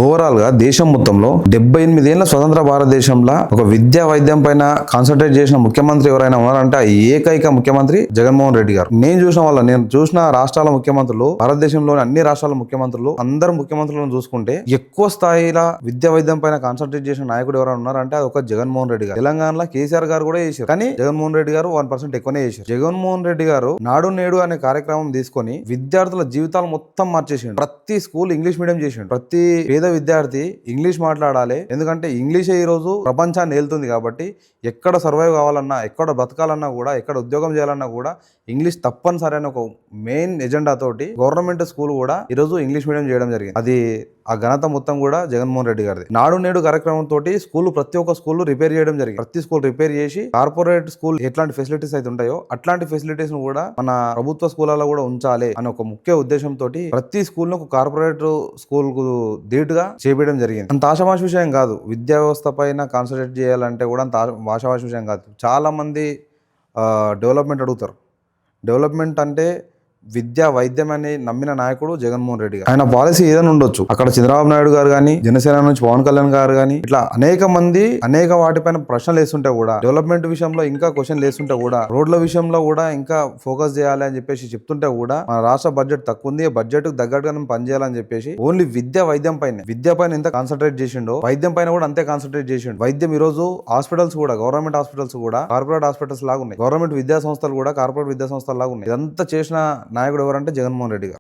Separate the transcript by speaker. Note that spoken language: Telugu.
Speaker 1: ఓవరాల్ గా దేశం మొత్తంలో 78 ఏళ్ల స్వతంత్ర భారతదేశంలో ఒక విద్యా వైద్యం పైన కాన్సన్ట్రేట్ చేసిన ముఖ్యమంత్రి ఎవరైనా ఉన్నారంటే ఆ ఏకైక ముఖ్యమంత్రి జగన్మోహన్ రెడ్డి గారు. నేను చూసిన రాష్ట్రాల ముఖ్యమంత్రులు, భారతదేశంలోని అన్ని రాష్ట్రాల ముఖ్యమంత్రులు, అందరు ముఖ్యమంత్రులను చూసుకుంటే ఎక్కువ స్థాయిలో విద్యా వైద్యం పైన కాన్సన్ట్రేట్ చేసిన నాయకుడు ఎవరైనా ఉన్నారంటే అది ఒక జగన్మోహన్ రెడ్డి గారు. తెలంగాణలో కేసీఆర్ గారు కూడా చేశారు, కానీ జగన్మోహన్ రెడ్డి గారు 1% ఎక్కువనే చేశారు. జగన్మోహన్ రెడ్డి గారు నాడు నేడు అనే కార్యక్రమం తీసుకొని విద్యార్థుల జీవితాలు మొత్తం మార్చేసిండు. ప్రతి స్కూల్ ఇంగ్లీష్ మీడియం చేసిండు. ప్రతి పేద విద్యార్థి ఇంగ్లీష్ మాట్లాడాలి, ఎందుకంటే ఇంగ్లీషే ఈ రోజు ప్రపంచాన్ని ఏలుతుంది. కాబట్టి ఎక్కడ సర్వైవ్ కావాలన్నా, ఎక్కడ బతకాలన్నా కూడా, ఎక్కడ ఉద్యోగం చేయాలన్నా కూడా ఇంగ్లీష్ తప్పనిసరి అని ఒక మెయిన్ ఎజెండా తోటి గవర్నమెంట్ స్కూల్ కూడా ఈ రోజు ఇంగ్లీష్ మీడియం చేయడం జరిగింది. అది ఆ ఘనత మొత్తం కూడా జగన్మోహన్ రెడ్డి గారిది. నాడు నేడు కార్యక్రమం తోటి స్కూల్ ప్రతి ఒక్క స్కూల్ రిపేర్ చేయడం జరిగింది. ప్రతి స్కూల్ రిపేర్ చేసి కార్పొరేట్ స్కూల్ ఎట్లాంటి ఫెసిలిటీస్ అయితే ఉంటాయో అట్లాంటి ఫెసిలిటీస్ ను కూడా మన ప్రభుత్వ స్కూళ్ళలో కూడా ఉంచాలి అని ఒక ముఖ్య ఉద్దేశంతో ప్రతి స్కూల్ ను కార్పొరేట్ స్కూల్ కు ధీటుగా చేపట్టడం జరిగింది. అంత ఆషామాష విషయం కాదు. విద్యా వ్యవస్థ పైన కాన్సన్ట్రేట్ చేయాలంటే కూడా అంత ఆషామాష విషయం కాదు. చాలా మంది డెవలప్మెంట్ అడుగుతారు. డెవలప్మెంట్ అంటే విద్యా వైద్యం అని నమ్మిన నాయకుడు జగన్మోహన్ రెడ్డి గారు. ఆయన పాలసీ ఏదైనా ఉండొచ్చు, అక్కడ చంద్రబాబు నాయుడు గారు కానీ, జనసేన నుంచి పవన్ కళ్యాణ్ గారు కానీ, ఇట్లా అనేక మంది అనేక వాటిపైన ప్రశ్నలు వేస్తుంటే కూడా, డెవలప్మెంట్ విషయంలో ఇంకా క్వశ్చన్ వేస్తుంటే కూడా, రోడ్ల విషయంలో కూడా ఇంకా ఫోకస్ చేయాలి అని చెప్పేసి చెప్తుంటే కూడా, మన రాష్ట్ర బడ్జెట్ తక్కువ ఉంది, బడ్జెట్ తగ్గట్టుగా పనిచేయాలని చెప్పేసి ఓన్లీ వైద్యం పైన ఎంత కాన్సన్ట్రేట్ చేసిండో వైద్యం పైన కూడా అంతే కాన్సన్ట్రేట్ చేసిండు. వైద్యం ఈ రోజు హాస్పిటల్స్ కూడా, గవర్నమెంట్ హాస్పిటల్స్ కూడా కార్పొరేట్ హాస్పిటల్స్ లాగా ఉన్నాయి, గవర్నమెంట్ విద్యా సంస్థలు కూడా కార్పొరేట్ విద్యా సంస్థలు లాగా ఉన్నాయి. ఇదంతా చేసిన నాయకుడు ఎవరంటే జగన్మోహన్ రెడ్డి గారు.